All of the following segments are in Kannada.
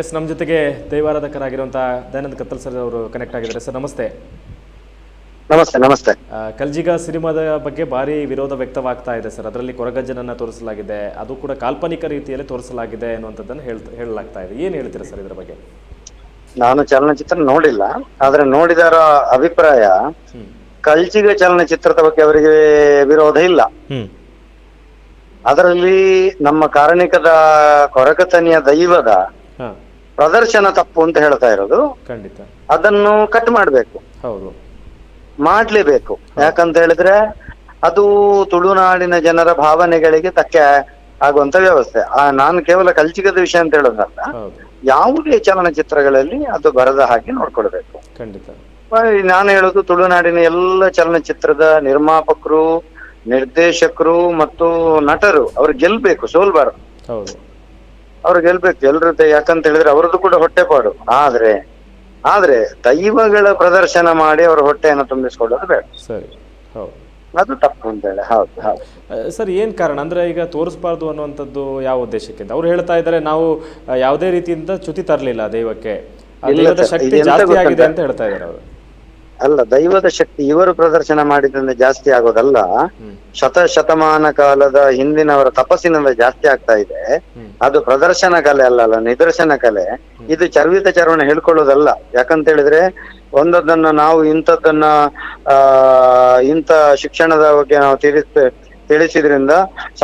ಎಸ್, ನಮ್ಮ ಜೊತೆಗೆ ದೈವಾರಾಧಕರಾಗಿರುವಂಥ ದಯಾನಂದ ಕತ್ತಲ್ ಸರ್ ಅವರು ಕನೆಕ್ಟ್ ಆಗಿದ್ದಾರೆ. ಸರ್ ನಮಸ್ತೆ. ನಮಸ್ತೆ. ನಮಸ್ತೆ. ಕಲ್ಜಿಗ ಸಿನಿಮಾದ ಬಗ್ಗೆ ಭಾರಿ ವಿರೋಧ ವ್ಯಕ್ತವಾಗ್ತಾ ಇದೆ ಸರ್. ಅದರಲ್ಲಿ ಕೊರಗಜ್ಜನನ್ನು ತೋರಿಸಲಾಗಿದೆ, ಅದು ಕೂಡ ಕಾಲ್ಪನಿಕ ರೀತಿಯಲ್ಲಿ ತೋರಿಸಲಾಗಿದೆ ಅನ್ನುವಂಥದ್ದನ್ನು ಹೇಳಲಾಗ್ತಾ ಇದೆ. ಏನು ಹೇಳ್ತೀರಾ ಸರ್ ಇದರ ಬಗ್ಗೆ? ನಾನು ಚಲನಚಿತ್ರ ನೋಡಿಲ್ಲ, ಆದ್ರೆ ನೋಡಿದರ ಅಭಿಪ್ರಾಯ ಕಲ್ಜಿಗ ಚಲನಚಿತ್ರದ ಬಗ್ಗೆ ಅವರಿಗೆ ವಿರೋಧ ಇಲ್ಲ. ಅದರಲ್ಲಿ ನಮ್ಮ ಕಾರಣಿಕದ ಕೊರಗತನಿಯ ದೈವದ ಪ್ರದರ್ಶನ ತಪ್ಪು ಅಂತ ಹೇಳ್ತಾ ಇರೋದು. ಖಂಡಿತ ಅದನ್ನು ಕಟ್ ಮಾಡ್ಬೇಕು, ಹೌದು, ಮಾಡ್ಲೇಬೇಕು. ಯಾಕಂತ ಹೇಳಿದ್ರೆ ಅದು ತುಳುನಾಡಿನ ಜನರ ಭಾವನೆಗಳಿಗೆ ಧಕ್ಕೆ ಆಗುವಂತ ವ್ಯವಸ್ಥೆ. ನಾನು ಕೇವಲ ಕಲ್ಚಿಗದ ವಿಷಯ ಅಂತ ಹೇಳೋದಲ್ಲ, ಯಾವುದೇ ಚಲನಚಿತ್ರಗಳಲ್ಲಿ ಅದು ಬರದ ಹಾಗೆ ನೋಡ್ಕೊಳ್ಬೇಕು. ಖಂಡಿತ. ನಾನು ಹೇಳೋದು ತುಳುನಾಡಿನ ಎಲ್ಲ ಚಲನಚಿತ್ರದ ನಿರ್ಮಾಪಕರು, ನಿರ್ದೇಶಕರು ಮತ್ತು ನಟರು ಅವ್ರು ಗೆಲ್ಬೇಕು, ಸೋಲ್ಬಾರ್ದು. ಹೌದು, ಅವ್ರು ಗೆಲ್ಬೇಕು ಎಲ್ರ. ಯಾಕಂತ ಹೇಳಿದ್ರೆ ಅವ್ರದ್ದು ಕೂಡ ಹೊಟ್ಟೆಪಾಡು. ಆದ್ರೆ ದೈವಗಳ ಪ್ರದರ್ಶನ ಮಾಡಿ ಅವ್ರ ಹೊಟ್ಟೆಯನ್ನು ತುಂಬಿಸ್ಕೊಳ್ಳೋದು ಬೇಡ. ಸರಿ, ಹೌದು, ಅದು ತಪ್ಪು ಅಂತ ಹೇಳಿ. ಹೌದು ಹೌದು ಸರ್. ಏನ್ ಕಾರಣ ಅಂದ್ರೆ ಈಗ ತೋರಿಸಬಾರ್ದು ಅನ್ನುವಂಥದ್ದು ಯಾವ ಉದ್ದೇಶಕ್ಕಿಂತ ಅವ್ರು ಹೇಳ್ತಾ ಇದ್ದಾರೆ? ನಾವು ಯಾವುದೇ ರೀತಿಯಿಂದ ಚ್ಯುತಿ ತರಲಿಲ್ಲ ದೈವಕ್ಕೆ, ದೈವದ ಶಕ್ತಿ ಜಾಸ್ತಿ ಆಗಿದೆ ಅಂತ ಹೇಳ್ತಾ ಇದ್ದಾರೆ ಅವರು. ಅಲ್ಲ, ದೈವದ ಶಕ್ತಿ ಇವರು ಪ್ರದರ್ಶನ ಮಾಡಿದ್ರಿಂದ ಜಾಸ್ತಿ ಆಗೋದಲ್ಲ, ಶತಮಾನ ಕಾಲದ ಹಿಂದಿನವರ ತಪಸ್ಸಿನಿಂದ ಜಾಸ್ತಿ ಆಗ್ತಾ ಇದೆ. ಅದು ಪ್ರದರ್ಶನ ಕಲೆ ಅಲ್ಲ, ನಿದರ್ಶನ ಕಲೆ. ಇದು ಚರ್ವಿತ ಚರ್ವಣ ಹೇಳ್ಕೊಳ್ಳೋದಲ್ಲ. ಯಾಕಂತ ಹೇಳಿದ್ರೆ ಒಂದದನ್ನ ನಾವು ಇಂಥದ್ದನ್ನ ಇಂಥ ಶಿಕ್ಷಣದ ಬಗ್ಗೆ ನಾವು ತಿಳಿಸಿದ್ರಿಂದ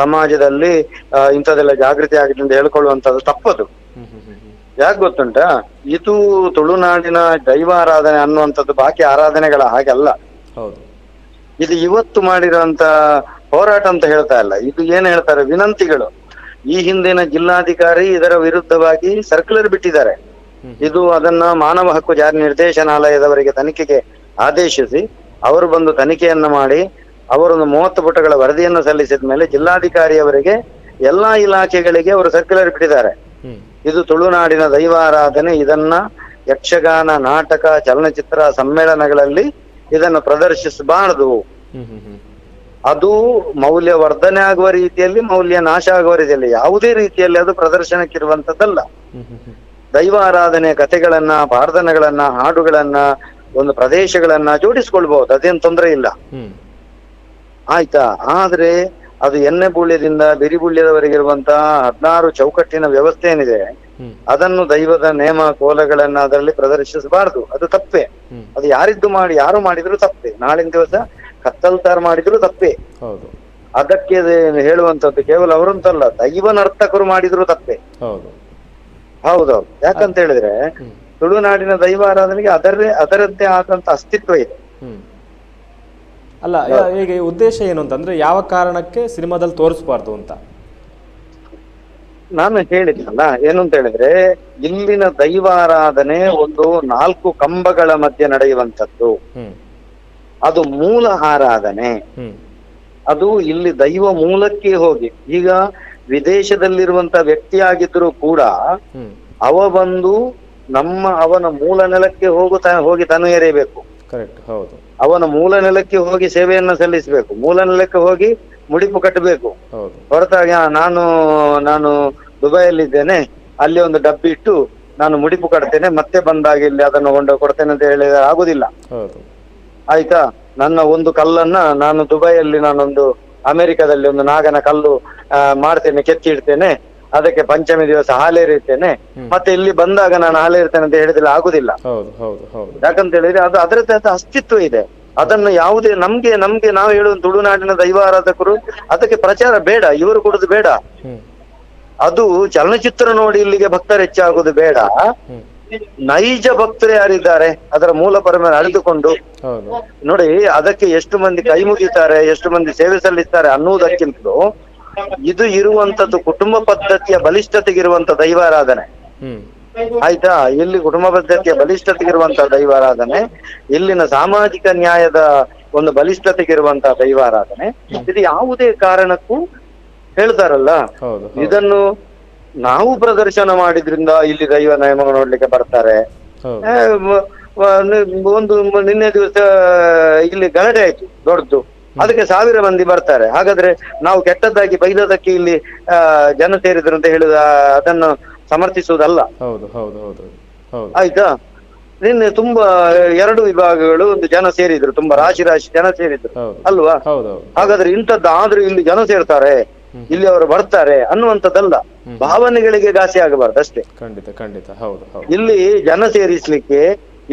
ಸಮಾಜದಲ್ಲಿ ಇಂಥದೆಲ್ಲ ಜಾಗೃತಿ ಆಗಿದೆ ಅಂತ ಹೇಳ್ಕೊಳ್ಳುವಂಥದ್ದು ತಪ್ಪದು. ಯಾಕೆ ಗೊತ್ತುಂಟಾ? ಇದು ತುಳುನಾಡಿನ ದೈವ ಆರಾಧನೆ ಅನ್ನುವಂಥದ್ದು ಬಾಕಿ ಆರಾಧನೆಗಳ ಹಾಗಲ್ಲ. ಹೌದು, ಇದು ಇವತ್ತು ಮಾಡಿರೋಂತ ಹೋರಾಟ ಅಂತ ಹೇಳ್ತಾ ಇಲ್ಲ. ಇದು ಏನ್ ಹೇಳ್ತಾರೆ, ವಿನಂತಿಗಳು. ಈ ಹಿಂದಿನ ಜಿಲ್ಲಾಧಿಕಾರಿ ಇದರ ವಿರುದ್ಧವಾಗಿ ಸರ್ಕ್ಯುಲರ್ ಬಿಟ್ಟಿದ್ದಾರೆ. ಇದು ಅದನ್ನ ಮಾನವ ಹಕ್ಕು ಜಾರಿ ನಿರ್ದೇಶನಾಲಯದವರಿಗೆ ತನಿಖೆಗೆ ಆದೇಶಿಸಿ ಅವರು ಬಂದು ತನಿಖೆಯನ್ನ ಮಾಡಿ ಅವರೊಂದು 30 ಪುಟಗಳ ವರದಿಯನ್ನು ಸಲ್ಲಿಸಿದ ಮೇಲೆ ಜಿಲ್ಲಾಧಿಕಾರಿಯವರಿಗೆ ಎಲ್ಲಾ ಇಲಾಖೆಗಳಿಗೆ ಅವರು ಸರ್ಕ್ಯುಲರ್ ಬಿಟ್ಟಿದ್ದಾರೆ. ಇದು ತುಳುನಾಡಿನ ದೈವಾರಾಧನೆ, ಇದನ್ನ ಯಕ್ಷಗಾನ, ನಾಟಕ, ಚಲನಚಿತ್ರ ಸಮ್ಮೇಳನಗಳಲ್ಲಿ ಇದನ್ನು ಪ್ರದರ್ಶಿಸಬಾರದು. ಅದು ಮೌಲ್ಯವರ್ಧನೆ ಆಗುವ ರೀತಿಯಲ್ಲಿ, ಮೌಲ್ಯ ನಾಶ ಆಗುವ ರೀತಿಯಲ್ಲಿ ಯಾವುದೇ ರೀತಿಯಲ್ಲಿ ಅದು ಪ್ರದರ್ಶನಕ್ಕಿರುವಂತದ್ದಲ್ಲ. ದೈವ ಆರಾಧನೆಯ ಕಥೆಗಳನ್ನ, ಪ್ರಾರ್ಥನೆಗಳನ್ನ, ಹಾಡುಗಳನ್ನ, ಒಂದು ಪ್ರದೇಶಗಳನ್ನ ಜೋಡಿಸ್ಕೊಳ್ಬಹುದು, ಅದೇನು ತೊಂದರೆ ಇಲ್ಲ, ಆಯ್ತಾ. ಆದ್ರೆ ಅದು ಎಣ್ಣೆಬುಳ್ಯದಿಂದ ಬಿರಿಬುಳ್ಯದವರೆಗಿರುವಂತಹ 16 ಚೌಕಟ್ಟಿನ ವ್ಯವಸ್ಥೆ ಏನಿದೆ, ಅದನ್ನು ದೈವದ ನೇಮ ಕೋಲಗಳನ್ನ ಅದರಲ್ಲಿ ಪ್ರದರ್ಶಿಸಬಾರದು. ಅದು ತಪ್ಪೇ. ಅದು ಯಾರು ಮಾಡಿದ್ರು ತಪ್ಪೇ. ನಾಳಿನ ದಿವಸ ಕತ್ತಲ್ತಾರ್ ಮಾಡಿದ್ರು ತಪ್ಪೇ. ಅದಕ್ಕೆ ಹೇಳುವಂತದ್ದು ಕೇವಲ ಅವರಂತಲ್ಲ, ದೈವ ನರ್ತಕರು ಮಾಡಿದ್ರು ತಪ್ಪೇ. ಹೌದೌದು. ಯಾಕಂತ ಹೇಳಿದ್ರೆ ತುಳುನಾಡಿನ ದೈವ ಆರಾಧನೆಗೆ ಅದರದ್ದೇ ಆದಂತ ಅಸ್ತಿತ್ವ ಇದೆ. ಅಲ್ಲ, ಈಗ ಉದ್ದೇಶ ಏನು ಅಂತಂದ್ರೆ ಯಾವ ಕಾರಣಕ್ಕೆ ಸಿನಿಮಾದಲ್ಲಿ ತೋರಿಸಬಾರ್ದು ಅಂತ ನಾನು ಹೇಳಿದ್ನಲ್ಲ. ಏನು ಅಂತ ಹೇಳಿದ್ರೆ ಇಲ್ಲಿನ ದೈವಾರಾಧನೆ ಒಂದು 4 ಕಂಬಗಳ ಮಧ್ಯೆ ನಡೆಯುವಂಥದ್ದು. ಅದು ಮೂಲ ಆರಾಧನೆ. ಅದು ಇಲ್ಲಿ ದೈವ ಮೂಲಕ್ಕೆ ಹೋಗಿ, ಈಗ ವಿದೇಶದಲ್ಲಿರುವಂತ ವ್ಯಕ್ತಿ ಆಗಿದ್ರು ಕೂಡ ಅವ ಬಂದು ಅವನ ಮೂಲ ನೆಲಕ್ಕೆ ಹೋಗಿ ತಾನು ಎರೆಯಬೇಕು. ಕರೆಕ್ಟ್, ಹೌದು. ಅವನ ಮೂಲ ನೆಲಕ್ಕೆ ಹೋಗಿ ಸೇವೆಯನ್ನ ಸಲ್ಲಿಸಬೇಕು, ಮೂಲ ನೆಲಕ್ಕೆ ಹೋಗಿ ಮುಡಿಪು ಕಟ್ಟಬೇಕು. ಹೊರತಾಗಿ ನಾನು ದುಬೈಯಲ್ಲಿದ್ದೇನೆ, ಅಲ್ಲಿ ಒಂದು ಡಬ್ಬಿ ಇಟ್ಟು ನಾನು ಮುಡಿಪು ಕಟ್ತೇನೆ, ಮತ್ತೆ ಬಂದಾಗ ಇಲ್ಲಿ ಅದನ್ನು ಕೊಂಡು ಕೊಡ್ತೇನೆ ಅಂತ ಹೇಳಿದ್ರೆ ಆಗುದಿಲ್ಲ. ಆಯ್ತಾ. ನನ್ನ ಒಂದು ಕಲ್ಲನ್ನ ನಾನು ದುಬೈಯಲ್ಲಿ, ನಾನೊಂದು ಅಮೆರಿಕದಲ್ಲಿ ಒಂದು ನಾಗನ ಕಲ್ಲು ಮಾಡ್ತೇನೆ, ಕೆತ್ತಿ ಇಡ್ತೇನೆ, ಅದಕ್ಕೆ ಪಂಚಮಿ ದಿವಸ ಹಾಲೇರಿರ್ತೇನೆ, ಮತ್ತೆ ಇಲ್ಲಿ ಬಂದಾಗ ನಾನು ಹಾಲೇರ್ತೇನೆ ಅಂತ ಹೇಳಿದ್ರೆ ಆಗುದಿಲ್ಲ. ಯಾಕಂತ ಹೇಳಿದ್ರೆ ಅದು ಅದರದ್ದೇ ಅಸ್ತಿತ್ವ ಇದೆ. ಅದನ್ನು ಯಾವುದೇ ನಮ್ಗೆ ನಾವು ಹೇಳುವ ತುಳುನಾಡಿನ ದೈವ ಆರಾಧಕರು ಅದಕ್ಕೆ ಪ್ರಚಾರ ಬೇಡ, ಇವರು ಕೊಡುದು ಬೇಡ. ಅದು ಚಲನಚಿತ್ರ ನೋಡಿ ಇಲ್ಲಿಗೆ ಭಕ್ತರು ಹೆಚ್ಚಾಗುದು ಬೇಡ. ನೈಜ ಭಕ್ತರು ಯಾರಿದ್ದಾರೆ ಅದರ ಮೂಲ ಪರಮೆಯನ್ನು ಅರಿತುಕೊಂಡು ನೋಡಿ, ಅದಕ್ಕೆ ಎಷ್ಟು ಮಂದಿ ಕೈ ಮುಗಿತಾರೆ, ಎಷ್ಟು ಮಂದಿ ಸೇವೆ ಸಲ್ಲಿಸ್ತಾರೆ ಅನ್ನುವುದಕ್ಕಿಂತಲೂ ಇದು ಇರುವಂತದ್ದು ಕುಟುಂಬ ಪದ್ಧತಿಯ ಬಲಿಷ್ಠತೆಗಿರುವಂತ ದೈವಾರಾಧನೆ. ಆಯ್ತಾ. ಇಲ್ಲಿ ಕುಟುಂಬ ಪದ್ಧತಿಯ ಬಲಿಷ್ಠತೆಗಿರುವಂತ ದೈವಾರಾಧನೆ, ಇಲ್ಲಿನ ಸಾಮಾಜಿಕ ನ್ಯಾಯದ ಒಂದು ಬಲಿಷ್ಠತೆಗಿರುವಂತಹ ದೈವಾರಾಧನೆ. ಇದು ಯಾವುದೇ ಕಾರಣಕ್ಕೂ ಹೇಳ್ತಾರಲ್ಲ, ಇದನ್ನು ನಾವು ಪ್ರದರ್ಶನ ಮಾಡಿದ್ರಿಂದ ಇಲ್ಲಿ ದೈವ ನೇಮ ನೋಡ್ಲಿಕ್ಕೆ ಬರ್ತಾರೆ. ಒಂದು ನಿನ್ನೆ ದಿವಸ ಇಲ್ಲಿ ಗಲಾಟೆ ಆಯ್ತು ದೊಡ್ಡದು, ಅದಕ್ಕೆ 1000 ಮಂದಿ ಬರ್ತಾರೆ. ಹಾಗಾದ್ರೆ ನಾವು ಕೆಟ್ಟದ್ದಾಗಿ ಬೈದದಕ್ಕೆ ಇಲ್ಲಿ ಜನ ಸೇರಿದ್ರು ಅಂತ ಹೇಳುದ, ಅದನ್ನು ಸಮರ್ಥಿಸುವುದಲ್ಲ. ಹೌದು ಹೌದು ಹೌದು ಹೌದು ಆಯ್ತಾ, ನಿನ್ನೆ ತುಂಬಾ 2 ವಿಭಾಗಗಳು ಒಂದು ಜನ ಸೇರಿದ್ರು, ತುಂಬಾ ರಾಶಿ ಜನ ಸೇರಿದ್ರು ಹೌದು ಅಲ್ವಾ? ಹೌದು ಹೌದು ಹಾಗಾದ್ರೆ ಇಂಥದ್ದು ಆದ್ರೂ ಇಲ್ಲಿ ಜನ ಸೇರ್ತಾರೆ, ಇಲ್ಲಿ ಅವರು ಬರ್ತಾರೆ ಅನ್ನುವಂಥದ್ದಲ್ಲ, ಭಾವನೆಗಳಿಗೆ ಘಾಸಿ ಆಗಬಾರ್ದು ಅಷ್ಟೇ. ಖಂಡಿತ ಖಂಡಿತ ಹೌದು ಹೌದು ಇಲ್ಲಿ ಜನ ಸೇರಿಸ್ಲಿಕ್ಕೆ,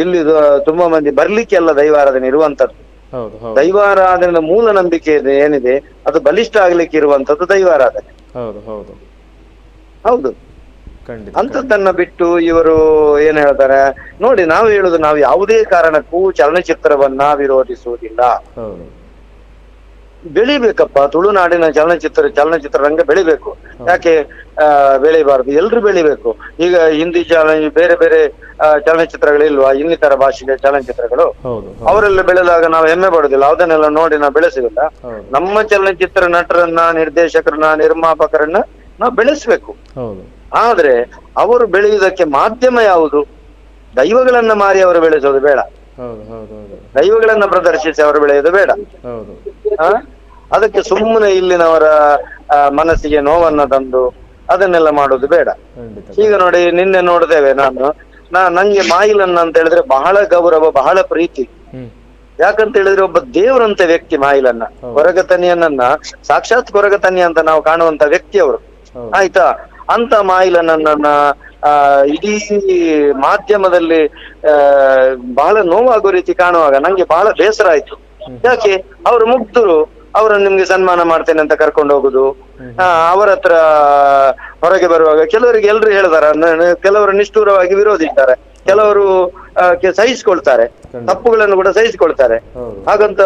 ಇಲ್ಲಿ ತುಂಬಾ ಮಂದಿ ಬರ್ಲಿಕ್ಕೆ ಅಲ್ಲ ದೈವಾರಾಧನೆ ಇರುವಂತದ್ದು. ಹೌದು ಹೌದು ದೈವಾರಾಧನೆ ಮೂಲ ನಂಬಿಕೆ ಏನಿದೆ ಅದು ಬಲಿಷ್ಠ ಆಗ್ಲಿಕ್ಕೆ ಇರುವಂತದ್ದು ದೈವಾರಾಧನೆ. ಹೌದು ಹೌದು ಹೌದು, ಖಂಡಿತ ಅಂಥದ್ದನ್ನ ಬಿಟ್ಟು ಇವರು ಏನ್ ಹೇಳ್ತಾರೆ ನೋಡಿ, ನಾವು ಹೇಳುದು ನಾವು ಯಾವುದೇ ಕಾರಣಕ್ಕೂ ಚಲನಚಿತ್ರವನ್ನ ವಿರೋಧಿಸುವುದಿಲ್ಲ. ಹೌದು ಬೆಳಿಬೇಕಪ್ಪ, ತುಳುನಾಡಿನ ಚಲನಚಿತ್ರ ರಂಗ ಬೆಳಿಬೇಕು. ಯಾಕೆ ಬೆಳಿಬಾರ್ದು? ಎಲ್ರು ಬೆಳಿಬೇಕು. ಈಗ ಹಿಂದಿ ಬೇರೆ ಬೇರೆ ಚಲನಚಿತ್ರಗಳಿಲ್ವಾ, ಇನ್ನಿತರ ಭಾಷೆಯ ಚಲನಚಿತ್ರಗಳು, ಹೌದು ಅವರೆಲ್ಲ ಬೆಳೆದಾಗ ನಾವು ಹೆಮ್ಮೆ ಪಡುದಿಲ್ಲ? ಅದನ್ನೆಲ್ಲ ನೋಡಿ ನಾವು ಬೆಳೆಸಿಲ್ಲ. ನಮ್ಮ ಚಲನಚಿತ್ರ ನಟರನ್ನ, ನಿರ್ದೇಶಕರನ್ನ, ನಿರ್ಮಾಪಕರನ್ನ ನಾವು ಬೆಳೆಸ್ಬೇಕು. ಹೌದು ಆದ್ರೆ ಅವರು ಬೆಳೆಯುವುದಕ್ಕೆ ಮಾಧ್ಯಮ ಯಾವುದು? ದೈವಗಳನ್ನ ಮಾರಿ ಅವರು ಬೆಳೆಸೋದು ಬೇಡ, ಹೌದು ಹೌದು ಹೌದು ದೈವಗಳನ್ನ ಪ್ರದರ್ಶಿಸಿ ಅವರು ಬೆಳೆಯೋದು ಬೇಡ. ಹೌದು ಅದಕ್ಕೆ ಸುಮ್ಮನೆ ಇಲ್ಲಿನವರ ಮನಸ್ಸಿಗೆ ನೋವನ್ನ ತಂದು ಅದನ್ನೆಲ್ಲ ಮಾಡೋದು ಬೇಡ. ಖಂಡಿತ ಈಗ ನೋಡಿ, ನಿನ್ನೆ ನೋಡಿದ್ದೇವೆ ನಂಗೆ ಮಾಯಿಲನ್ನ ಅಂತ ಹೇಳಿದ್ರೆ ಬಹಳ ಗೌರವ, ಬಹಳ ಪ್ರೀತಿ. ಯಾಕಂತ ಹೇಳಿದ್ರೆ ಒಬ್ಬ ದೇವರಂತ ವ್ಯಕ್ತಿ ಮಾಯಿಲನ್ನ, ಕೊರಗತನಿಯನ್ನ ಸಾಕ್ಷಾತ್ ಕೊರಗತನಿ ಅಂತ ನಾವು ಕಾಣುವಂತ ವ್ಯಕ್ತಿ ಅವರು. ಆಯ್ತಾ, ಅಂತ ಮಾಯಿಲನ್ನ ಇಡೀ ಮಾಧ್ಯಮದಲ್ಲಿ ಬಹಳ ನೋವಾಗೋ ರೀತಿ ಕಾಣುವಾಗ ನಂಗೆ ಬಹಳ ಬೇಸರ ಆಯ್ತು. ಯಾಕೆ? ಅವರು ಮುಗ್ಧರು, ಅವರನ್ನು ನಿಮ್ಗೆ ಸನ್ಮಾನ ಮಾಡ್ತೇನೆ ಅಂತ ಕರ್ಕೊಂಡು ಹೋಗುದು, ಅವರ ಹತ್ರ ಹೊರಗೆ ಬರುವಾಗ ಕೆಲವರಿಗೆ ಎಲ್ರು ಹೇಳ್ತಾರ, ಕೆಲವರು ನಿಷ್ಠೂರವಾಗಿ ವಿರೋಧಿಸ್ತಾರೆ, ಕೆಲವರು ಸಹಿಸ್ಕೊಳ್ತಾರೆ, ತಪ್ಪುಗಳನ್ನು ಕೂಡ ಸಹಿಸಿಕೊಳ್ತಾರೆ. ಹಾಗಂತ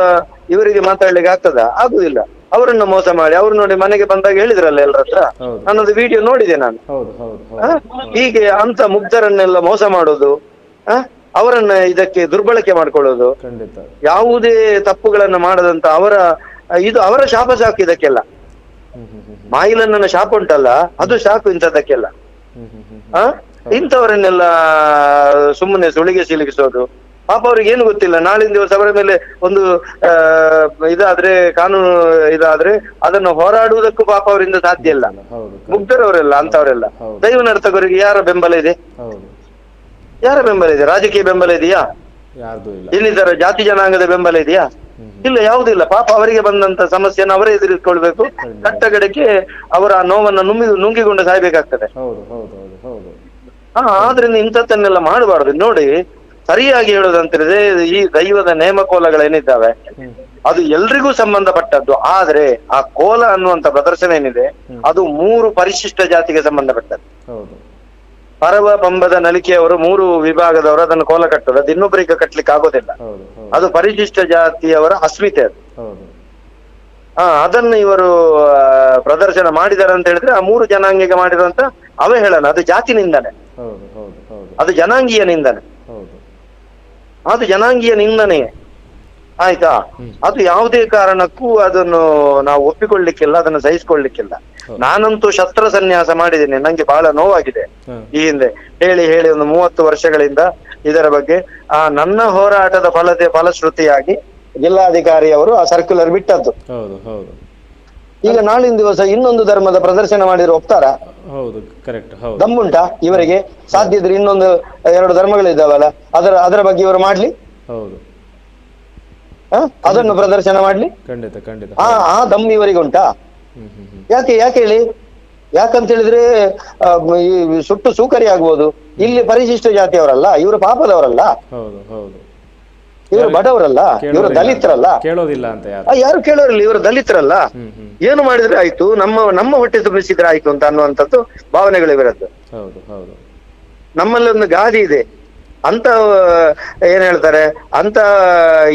ಇವರಿಗೆ ಮಾತಾಡ್ಲಿಕ್ಕೆ ಆಗ್ತದ? ಆಗುದಿಲ್ಲ. ಅವರನ್ನು ಮೋಸ ಮಾಡಿ, ಅವ್ರು ನೋಡಿ ಮನೆಗೆ ಬಂದಾಗ ಹೇಳಿದ್ರಲ್ಲ ಎಲ್ಲರ ಹತ್ರ, ನನ್ನದು ವಿಡಿಯೋ ನೋಡಿದೆ ನಾನು. ಹೀಗೆ ಅಂತ ಮುಗ್ಧರನ್ನೆಲ್ಲ ಮೋಸ ಮಾಡೋದು, ಅವರನ್ನ ಇದಕ್ಕೆ ದುರ್ಬಳಕೆ ಮಾಡ್ಕೊಳ್ಳೋದು, ಯಾವುದೇ ತಪ್ಪುಗಳನ್ನ ಮಾಡದಂತ ಅವರ ಶಾಪ ಸಾಕು ಇದಕ್ಕೆಲ್ಲ. ಮಾಯಿಲನ್ನ ಶಾಪ ಉಂಟಲ್ಲ, ಅದು ಸಾಕು ಇಂಥದ್ದಕ್ಕೆಲ್ಲ. ಇಂಥವರನ್ನೆಲ್ಲ ಸುಮ್ಮನೆ ಸುಳಿಗೆ ಸಿಲುಕಿಸೋದು, ಪಾಪ ಅವ್ರಿಗೆ ಏನು ಗೊತ್ತಿಲ್ಲ. ನಾಳಿನ ದಿವಸ ಅವರ ಮೇಲೆ ಒಂದು ಇದಾದ್ರೆ, ಕಾನೂನು ಇದಾದ್ರೆ ಅದನ್ನು ಹೋರಾಡುವುದಕ್ಕೂ ಪಾಪ ಅವರಿಂದ ಸಾಧ್ಯ ಇಲ್ಲ. ಮುಗ್ಧರವರೆಲ್ಲ ಅಂತವರೆಲ್ಲ. ದೈವ ನರ್ತಕರಿಗೆ ಯಾರ ಬೆಂಬಲ ಇದೆ? ಯಾರ ಬೆಂಬಲ ಇದೆ? ರಾಜಕೀಯ ಬೆಂಬಲ ಇದೆಯಾ? ಇನ್ನಿತರ ಜಾತಿ ಜನಾಂಗದ ಬೆಂಬಲ ಇದೆಯಾ? ಇಲ್ಲ, ಯಾವುದಿಲ್ಲ. ಪಾಪ ಅವರಿಗೆ ಬಂದಂತ ಸಮಸ್ಯೆಯನ್ನು ಅವರೇ ಎದುರಿಸಿಕೊಳ್ಬೇಕು. ಕಟ್ಟಗಡೆಗೆ ಅವರ ನೋವನ್ನು ನುಂಗಿಕೊಂಡು ಸಾಯ್ಬೇಕಾಗ್ತದೆ. ಆದ್ರಿಂದ ಇಂಥದ್ದನ್ನೆಲ್ಲ ಮಾಡಬಾರ್ದು. ನೋಡಿ, ಸರಿಯಾಗಿ ಹೇಳೋದಂತಿದ್ರೆ ಈ ದೈವದ ನೇಮಕೋಲಗಳೇನಿದ್ದಾವೆ ಅದು ಎಲ್ರಿಗೂ ಸಂಬಂಧಪಟ್ಟದ್ದು. ಆದ್ರೆ ಆ ಕೋಲ ಅನ್ನುವಂತ ಪ್ರದರ್ಶನ ಏನಿದೆ ಅದು 3 ಪರಿಶಿಷ್ಟ ಜಾತಿಗೆ ಸಂಬಂಧಪಟ್ಟದ್ದು. ಪರವ, ಪಂಬದ, ನಲಿಕೆಯವರು 3 ವಿಭಾಗದವರು ಅದನ್ನು ಕೋಲ ಕಟ್ಟೋದು. ಅದು ಇನ್ನೊಬ್ಬರಿಗೆ ಕಟ್ಲಿಕ್ಕೆ ಆಗೋದಿಲ್ಲ. ಅದು ಪರಿಶಿಷ್ಟ ಜಾತಿಯವರ ಅಸ್ಮಿತೆ ಅದು. ಅದನ್ನು ಇವರು ಪ್ರದರ್ಶನ ಮಾಡಿದಾರೆ ಅಂತ ಹೇಳಿದ್ರೆ ಆ 3 ಜನಾಂಗಿಗೆ ಮಾಡಿರುವಂತ ಅವಹೇಳನ, ಅದು ಜಾತಿ ನಿಂದನೆ, ಅದು ಜನಾಂಗೀಯ ನಿಂದನೆ, ಅದು ಜನಾಂಗೀಯ ನಿಂದನೆ. ಆಯ್ತಾ? ಅದು ಯಾವುದೇ ಕಾರಣಕ್ಕೂ ಅದನ್ನು ನಾವು ಒಪ್ಪಿಕೊಳ್ಳಿಕ್ಕಿಲ್ಲ, ಅದನ್ನು ಸಹಿಸಿಕೊಳ್ಳಿಕ್ಕಿಲ್ಲ. ನಾನಂತೂ ಶಸ್ತ್ರ ಸನ್ಯಾಸ ಮಾಡಿದ್ದೇನೆ, ನಂಗೆ ಬಹಳ ನೋವಾಗಿದೆ. ಈ ಹಿಂದೆ ಹೇಳಿ ಒಂದು 30 ವರ್ಷಗಳಿಂದ ಇದರ ಬಗ್ಗೆ ನನ್ನ ಹೋರಾಟದ ಫಲಶ್ರುತಿಯಾಗಿ ಜಿಲ್ಲಾಧಿಕಾರಿಯವರು ಆ ಸರ್ಕ್ಯುಲರ್ ಬಿಟ್ಟದ್ದು. ಈಗ ನಾಳಿನ ದಿವಸ ಇನ್ನೊಂದು ಧರ್ಮದ ಪ್ರದರ್ಶನ ಮಾಡಿದ್ರೆ ಒಪ್ತಾರ? ದಮ್ಮುಂಟಾ ಇವರಿಗೆ? ಸಾಧ್ಯ ಇದ್ರೆ ಇನ್ನೊಂದು 2 ಧರ್ಮಗಳಿದ್ದಾವಲ್ಲ, ಅದರ ಬಗ್ಗೆ ಇವರು ಮಾಡ್ಲಿ, ಅದನ್ನು ಪ್ರದರ್ಶನ ಮಾಡ್ಲಿ. ಆ ದಮ್ಮು ಇವರಿಗೆ ಉಂಟಾ? ಯಾಕೆ ಹೇಳಿ? ಯಾಕಂತ ಹೇಳಿದ್ರೆ ಸುಟ್ಟು ಸೂಕರಿ ಆಗ್ಬೋದು. ಇಲ್ಲಿ ಪರಿಶಿಷ್ಟ ಜಾತಿಯವರಲ್ಲ, ಇವರು ಪಾಪದವರಲ್ಲ, ಇವರು ಬಡವರಲ್ಲ, ಇವರು ದಲಿತರಲ್ಲ. ಕೇಳೋದಿಲ್ಲ ಅಂತ ಯಾರು ಕೇಳೋರಿಲ್ಲ, ಇವರು ದಲಿತರಲ್ಲ. ಏನು ಮಾಡಿದ್ರೆ ಆಯ್ತು, ನಮ್ಮ ಹೊಟ್ಟೆ ತುಂಬಿಸಿದ್ರೆ ಆಯ್ತು ಅಂತ ಅನ್ನುವಂಥದ್ದು ಭಾವನೆಗಳಿರದ್ದು. ನಮ್ಮಲ್ಲಿ ಒಂದು ಗಾದೆ ಇದೆ, ಅಂತ ಏನ್ ಹೇಳ್ತಾರೆ, ಅಂತ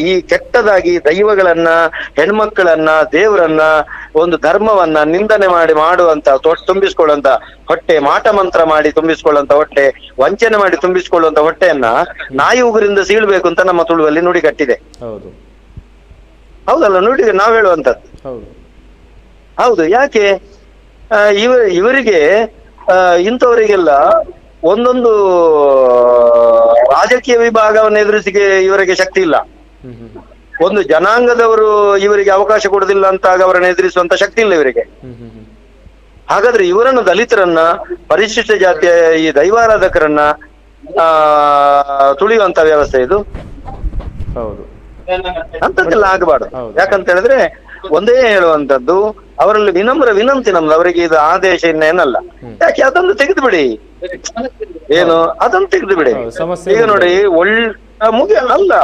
ಈ ಕೆಟ್ಟದಾಗಿ ದೈವಗಳನ್ನ, ಹೆಣ್ಮಕ್ಕಳನ್ನ, ದೇವರನ್ನ, ಒಂದು ಧರ್ಮವನ್ನ ನಿಂದನೆ ಮಾಡುವಂತ, ತುಂಬಿಸ್ಕೊಳ್ಳುವಂತ ಹೊಟ್ಟೆ, ಮಾಟ ಮಂತ್ರ ಮಾಡಿ ತುಂಬಿಸ್ಕೊಳ್ಳುವಂತ ಹೊಟ್ಟೆ, ವಂಚನೆ ಮಾಡಿ ತುಂಬಿಸ್ಕೊಳ್ಳುವಂತ ಹೊಟ್ಟೆಯನ್ನ ನಾಯಿ ಉಗುರಿಂದ ಸೀಳ್ಬೇಕು ಅಂತ ನಮ್ಮ ತುಳುವಲ್ಲಿ ನುಡಿ ಕಟ್ಟಿದೆ. ಹೌದಲ್ಲ? ನುಡಿ ನಾವ್ ಹೇಳುವಂತದ್ದು. ಹೌದು. ಯಾಕೆ ಇವರಿಗೆ ಇಂಥವರಿಗೆಲ್ಲ ಒಂದೊಂದು ರಾಜಕೀಯ ವಿಭಾಗವನ್ನು ಎದುರಿಸಿಗೆ ಇವರಿಗೆ ಶಕ್ತಿ ಇಲ್ಲ. ಒಂದು ಜನಾಂಗದವರು ಇವರಿಗೆ ಅವಕಾಶ ಕೊಡುದಿಲ್ಲ ಅಂತಾಗ ಅವರನ್ನು ಎದುರಿಸುವಂತ ಶಕ್ತಿ ಇಲ್ಲ ಇವರಿಗೆ. ಹಾಗಾದ್ರೆ ಇವರನ್ನು ದಲಿತರನ್ನ ಪರಿಶಿಷ್ಟ ಜಾತಿಯ ಈ ದೈವಾರಾಧಕರನ್ನ ತುಳಿಯುವಂತ ವ್ಯವಸ್ಥೆ ಇದು. ಹೌದು, ಅಂತದ್ದೆಲ್ಲ ಆಗಬಾರ್ದು. ಹೌದು. ಯಾಕಂತ ಹೇಳಿದ್ರೆ ಒಂದೇ ಹೇಳುವಂತದ್ದು, ಅವರಲ್ಲಿ ವಿನಮ್ರ ವಿನಂತಿ ನಮ್ದು, ಅವರಿಗೆ ಇದು ಆದೇಶ ಇನ್ನೇನಲ್ಲ. ಯಾಕೆ ಅದನ್ನು ತೆಗೆದು ಬಿಡಿ, ಏನು ಅದನ್ನು ತೆಗೆದು ಬಿಡಿ. ಹೌದು, ಸಮಸ್ಯೆ ಈಗ ನೋಡಿ ಅಲ್ಲ,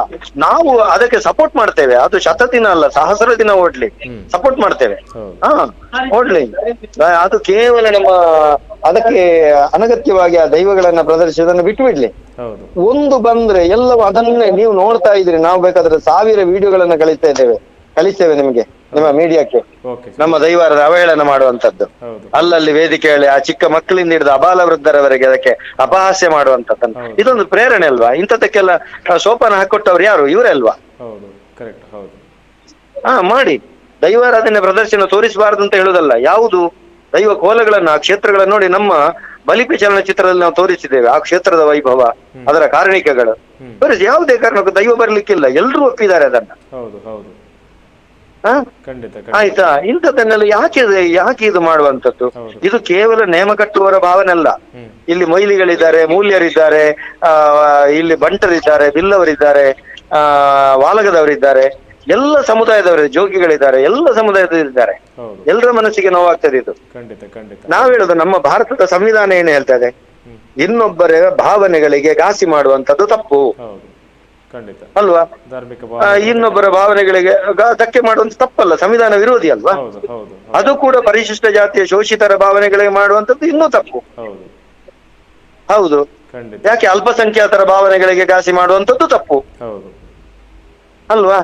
ನಾವು ಅದಕ್ಕೆ ಸಪೋರ್ಟ್ ಮಾಡ್ತೇವೆ. ಅದು ಶತದಿನ ಅಲ್ಲ, ಸಹಸ್ರ ದಿನ ಓಡ್ಲಿ, ಸಪೋರ್ಟ್ ಮಾಡ್ತೇವೆ. ಓಡ್ಲಿ, ಅದು ಕೇವಲ ನಮ್ಮ ಅದಕ್ಕೆ ಅನಗತ್ಯವಾಗಿ ಆ ದೈವಗಳನ್ನ ಪ್ರದರ್ಶಿಸೋದನ್ನು ಬಿಟ್ಟು ಬಿಡ್ಲಿ. ಒಂದು ಬಂದ್ರೆ ಎಲ್ಲವೂ ಅದನ್ನೇ ನೀವು ನೋಡ್ತಾ ಇದ್ರಿ. ನಾವು ಬೇಕಾದ್ರೆ 1000 ವಿಡಿಯೋಗಳನ್ನ ಕಳಿಸ್ತೇವೆ ನಿಮ್ಗೆ, ನಿಮ್ಮ ಮೀಡಿಯಾಕ್ಕೆ, ನಮ್ಮ ದೈವಾರದ ಅವಹೇಳನ ಮಾಡುವಂತದ್ದು, ಅಲ್ಲಲ್ಲಿ ವೇದಿಕೆಯಲ್ಲಿ ಆ ಚಿಕ್ಕ ಮಕ್ಕಳಿಂದ ಹಿಡಿದು ಅಬಾಲ ವೃದ್ಧರವರೆಗೆ ಅದಕ್ಕೆ ಅಪಹಾಸ್ಯ ಮಾಡುವಂತದ್ದನ್ನು. ಇದೊಂದು ಪ್ರೇರಣೆ ಅಲ್ವಾ? ಇಂಥದಕ್ಕೆಲ್ಲ ಸೋಪಾನ ಹಾಕೊಟ್ಟವ್ರು ಯಾರು? ಇವರೇ ಅಲ್ವಾ? ಮಾಡಿ ದೈವಾರಾಧನೆ ಪ್ರದರ್ಶನ ತೋರಿಸಬಾರದು ಅಂತ ಹೇಳುದಲ್ಲ. ಯಾವುದು ದೈವ ಕೋಲಗಳನ್ನ, ಆ ಕ್ಷೇತ್ರಗಳನ್ನ ನೋಡಿ. ನಮ್ಮ ಬಲಿಪಿ ಚಲನಚಿತ್ರದಲ್ಲಿ ನಾವು ತೋರಿಸಿದ್ದೇವೆ ಆ ಕ್ಷೇತ್ರದ ವೈಭವ, ಅದರ ಕಾರಣಿಕಗಳು ತೋರಿಸಿ. ಯಾವುದೇ ಕಾರಣಕ್ಕೂ ದೈವ ಬರ್ಲಿಕ್ಕಿಲ್ಲ, ಎಲ್ರೂ ಒಪ್ಪಿದ್ದಾರೆ ಅದನ್ನ. ಆಯ್ತಾ? ಇಂಥದ್ದನ್ನೆಲ್ಲ ಯಾಕೆ ಇದು ಮಾಡುವಂತದ್ದು? ಇದು ಕೇವಲ ನೇಮ ಕಟ್ಟುವವರ ಭಾವನೆ ಅಲ್ಲ. ಇಲ್ಲಿ ಮೊಯ್ಲಿಗಳಿದ್ದಾರೆ, ಮೂಲ್ಯರಿದ್ದಾರೆ, ಇಲ್ಲಿ ಬಂಟರಿದ್ದಾರೆ, ಬಿಲ್ಲವರಿದ್ದಾರೆ, ವಾಲಗದವರಿದ್ದಾರೆ, ಎಲ್ಲ ಸಮುದಾಯದವರು, ಜೋಗಿಗಳಿದ್ದಾರೆ, ಎಲ್ಲ ಸಮುದಾಯದವರಿದ್ದಾರೆ. ಎಲ್ಲರ ಮನಸ್ಸಿಗೆ ನೋವಾಗ್ತದೆ ಇದು. ನಾವ್ ಹೇಳುದು, ನಮ್ಮ ಭಾರತದ ಸಂವಿಧಾನ ಏನು ಹೇಳ್ತದೆ? ಇನ್ನೊಬ್ಬರ ಭಾವನೆಗಳಿಗೆ ಘಾಸಿ ಮಾಡುವಂತದ್ದು ತಪ್ಪು ಅಲ್ವಾ? ಇನ್ನೊಬ್ಬರ ಭಾವನೆಗಳಿಗೆ ಧಕ್ಕೆ ಮಾಡುವಂತ ತಪ್ಪಲ್ಲ, ಸಂವಿಧಾನ ವಿರೋಧಿ ಅಲ್ವಾ? ಅದು ಕೂಡ ಪರಿಶಿಷ್ಟ ಜಾತಿಯ ಶೋಷಿತರ ಭಾವನೆಗಳಿಗೆ ಮಾಡುವಂತದ್ದು ಇನ್ನೂ ತಪ್ಪು. ಹೌದು, ಯಾಕೆ ಅಲ್ಪಸಂಖ್ಯಾತರ ಭಾವನೆಗಳಿಗೆ ಘಾಸಿ ಮಾಡುವಂತದ್ದು ತಪ್ಪು ಅಲ್ವಾ?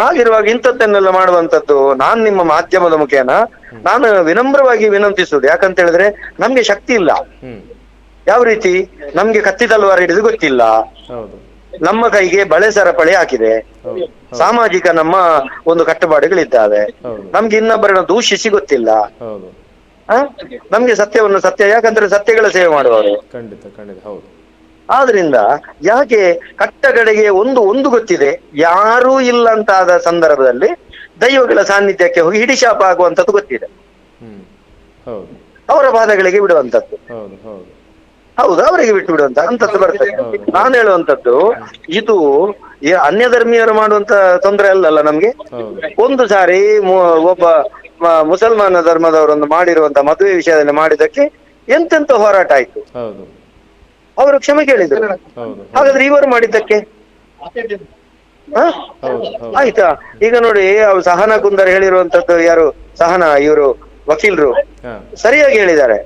ಹಾಗಿರುವಾಗ ಇಂಥದ್ದನ್ನೆಲ್ಲ ಮಾಡುವಂತದ್ದು ನಾನ್ ನಿಮ್ಮ ಮಾಧ್ಯಮದ ಮುಖೇನ ನಾನು ವಿನಮ್ರವಾಗಿ ವಿನಂತಿಸುದು. ಯಾಕಂತ ಹೇಳಿದ್ರೆ ನಮ್ಗೆ ಶಕ್ತಿ ಇಲ್ಲ. ಯಾವ ರೀತಿ? ನಮ್ಗೆ ಕತ್ತಿ ತಲವಾರು ಹಿಡಿದು ಗೊತ್ತಿಲ್ಲ, ನಮ್ಮ ಕೈಗೆ ಬಳೆ ಸರಪಳಿ ಹಾಕಿದೆ, ಸಾಮಾಜಿಕ ನಮ್ಮ ಒಂದು ಕಟ್ಟುಪಾಡುಗಳಿದ್ದಾವೆ, ನಮ್ಗೆ ಇನ್ನೊಬ್ಬರನ್ನ ದೂಷಿಸಿ ಗೊತ್ತಿಲ್ಲ. ನಮ್ಗೆ ಸತ್ಯವನ್ನು ಸತ್ಯ, ಯಾಕಂದ್ರೆ ಸತ್ಯಗಳ ಸೇವೆ ಮಾಡುವವರು. ಆದ್ರಿಂದ ಯಾಕೆ ಕಟ್ಟಗಡೆಗೆ ಒಂದು ಗೊತ್ತಿದೆ, ಯಾರೂ ಇಲ್ಲ ಅಂತಾದ ಸಂದರ್ಭದಲ್ಲಿ ದೈವಗಳ ಸಾನ್ನಿಧ್ಯಕ್ಕೆ ಹೋಗಿ ಹಿಡಿಶಾಪ ಆಗುವಂಥದ್ದು ಗೊತ್ತಿದೆ, ಅವರ ಪಾದಗಳಿಗೆ ಬಿಡುವಂಥದ್ದು. ಹೌದು, ಅವರಿಗೆ ಬಿಟ್ಟು ಬಿಡುವಂತ ಅಂತದ್ದು ಬರ್ತದೆ. ನಾನು ಹೇಳುವಂತದ್ದು ಇದು ಅನ್ಯ ಧರ್ಮೀಯರು ಮಾಡುವಂತ ತೊಂದರೆ ಅಲ್ಲಲ್ಲ ನಮ್ಗೆ. ಒಂದು ಸಾರಿ ಒಬ್ಬ ಮುಸಲ್ಮಾನ ಧರ್ಮದವರೊಂದು ಮಾಡಿರುವಂತ ಮದುವೆ ವಿಷಯದಲ್ಲಿ ಮಾಡಿದಕ್ಕೆ ಎಂತೆಂತ ಹೋರಾಟ ಆಯ್ತು, ಅವರು ಕ್ಷಮೆ ಕೇಳಿದ್ರು. ಹಾಗಾದ್ರೆ ಇವರು ಮಾಡಿದ್ದಕ್ಕೆ ಆಯ್ತಾ? ಈಗ ನೋಡಿ, ಅವ್ರು ಸಹನಾ ಕುಂದರ್ ಹೇಳಿರುವಂತದ್ದು, ಯಾರು ಸಹನಾ, ಇವರು ವಕೀಲರು ಸರಿಯಾಗಿ ಹೇಳಿದ್ದಾರೆ.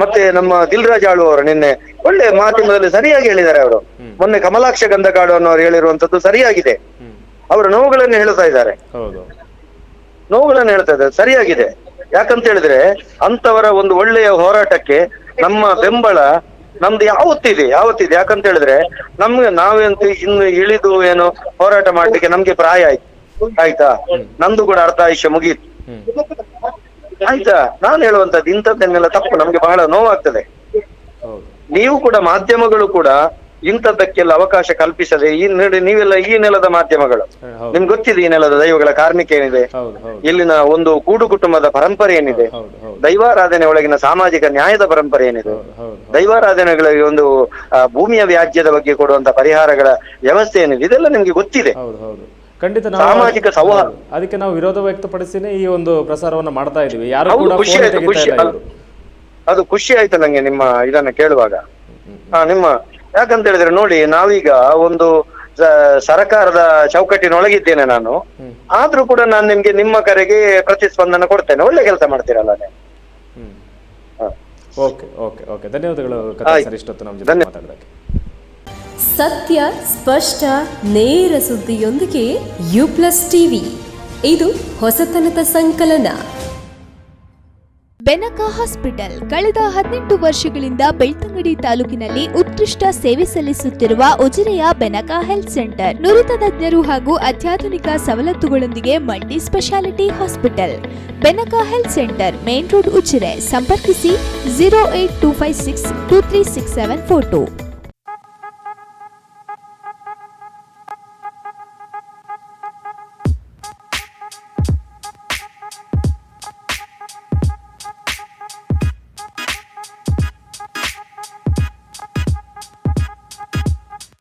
ಮತ್ತೆ ನಮ್ಮ ದಿಲ್ರಾಜ್ ಆಳು ಅವರು ನಿನ್ನೆ ಒಳ್ಳೆ ಮಾಧ್ಯಮದಲ್ಲಿ ಸರಿಯಾಗಿ ಹೇಳಿದ್ದಾರೆ. ಅವರು ಮೊನ್ನೆ ಕಮಲಾಕ್ಷ ಗಂಧಕಾಡು ಅನ್ನೋರು ಹೇಳಿರುವಂತದ್ದು ಸರಿಯಾಗಿದೆ. ಅವರ ನೋವುಗಳನ್ನು ಹೇಳ್ತಾ ಇದ್ದಾರೆ, ಸರಿಯಾಗಿದೆ. ಯಾಕಂತ ಹೇಳಿದ್ರೆ ಅಂತವರ ಒಂದು ಒಳ್ಳೆಯ ಹೋರಾಟಕ್ಕೆ ನಮ್ಮ ಬೆಂಬಲ ನಮ್ದು ಯಾವತ್ತಿದೆ. ಯಾಕಂತ ಹೇಳಿದ್ರೆ ನಾವಂತೂ ಇನ್ನು ಇಳಿದು ಏನು ಹೋರಾಟ ಮಾಡ್ಲಿಕ್ಕೆ ನಮ್ಗೆ ಪ್ರಾಯ ಆಯ್ತಾ? ನಮ್ದು ಕೂಡ ಅರ್ಧ ಆಯುಷ್ಯ ಮುಗೀತು ಆಯ್ತಾ? ನಾನು ಹೇಳುವಂತದ್ದು ಇಂಥದ್ದನ್ನೆಲ್ಲ ತಪ್ಪು, ನಮ್ಗೆ ಬಹಳ ನೋವಾಗ್ತದೆ. ನೀವು ಕೂಡ ಮಾಧ್ಯಮಗಳು ಕೂಡ ಇಂಥದ್ದಕ್ಕೆಲ್ಲ ಅವಕಾಶ ಕಲ್ಪಿಸದೆ ನೀವೆಲ್ಲ ಈ ನೆಲದ ಮಾಧ್ಯಮಗಳು, ನಿಮ್ಗೆ ಗೊತ್ತಿದೆ ಈ ನೆಲದ ದೈವಗಳ ಕಾರ್ಮಿಕ ಏನಿದೆ, ಇಲ್ಲಿನ ಒಂದು ಕೂಡು ಕುಟುಂಬದ ಪರಂಪರೆ ಏನಿದೆ, ದೈವಾರಾಧನೆ ಒಳಗಿನ ಸಾಮಾಜಿಕ ನ್ಯಾಯದ ಪರಂಪರೆ ಏನಿದೆ, ದೈವಾರಾಧನೆಗಳಿಗೆ ಒಂದು ಭೂಮಿಯ ವ್ಯಾಜ್ಯದ ಬಗ್ಗೆ ಕೊಡುವಂತ ಪರಿಹಾರಗಳ ವ್ಯವಸ್ಥೆ ಏನಿದೆ, ಇದೆಲ್ಲ ನಿಮ್ಗೆ ಗೊತ್ತಿದೆ. ಖಂಡಿತ ಸಾಮಾಜಿಕ ಸೌಹಾರ್ದ, ಅದಕ್ಕೆ ನಾವು ವಿರೋಧ ವ್ಯಕ್ತಪಡಿಸಿನೇ ಈ ಒಂದು ಪ್ರಸಾರವನ್ನ ಮಾಡ್ತಾ ಇದೀವಿ. ಅದು ಖುಷಿ ಆಯ್ತು ನಂಗೆ ನಿಮ್ಮ ಇದನ್ನ ಕೇಳುವಾಗ. ನಿಮ್ಮ ಯಾಕಂತ ಹೇಳಿದ್ರೆ ನೋಡಿ, ನಾವೀಗ ಒಂದು ಸರಕಾರದ ಚೌಕಟ್ಟಿನೊಳಗಿದ್ದೇನೆ ನಾನು, ಆದ್ರೂ ಕೂಡ ನಾನು ನಿಮ್ಗೆ ನಿಮ್ಮ ಕರೆಗೆ ಪ್ರತಿಸ್ಪಂದನ ಕೊಡ್ತೇನೆ. ಒಳ್ಳೆ ಕೆಲಸ ಮಾಡ್ತೀರಲ್ಲ ನೀವು. ಧನ್ಯವಾದಗಳು ಇಷ್ಟೊತ್ತು ನಮ್ಮ ಜೊತೆ ಮಾತಾಡೋದಕ್ಕೆ. ಸತ್ಯ, ಸ್ಪಷ್ಟ, ನೇರ ಸುದ್ದಿಯೊಂದಿಗೆ ಯು+ ಟಿವಿ, ಇದು ಹೊಸತನದ ಸಂಕಲನ. ಬೆನಕ ಹಾಸ್ಪಿಟಲ್ ಕಳೆದ 18 ವರ್ಷಗಳಿಂದ ಬೆಳ್ತಂಗಡಿ ತಾಲೂಕಿನಲ್ಲಿ ಉತ್ಕೃಷ್ಟ ಸೇವೆ ಸಲ್ಲಿಸುತ್ತಿರುವ ಉಜಿರೆಯ ಬೆನಕ ಹೆಲ್ತ್ ಸೆಂಟರ್, ನುರಿತ ತಜ್ಞರು ಹಾಗೂ ಅತ್ಯಾಧುನಿಕ ಸವಲತ್ತುಗಳೊಂದಿಗೆ multi speciality hospital. Benaka health centre, main road, Ujire. ಸಂಪರ್ಕಿಸಿ 08256236742.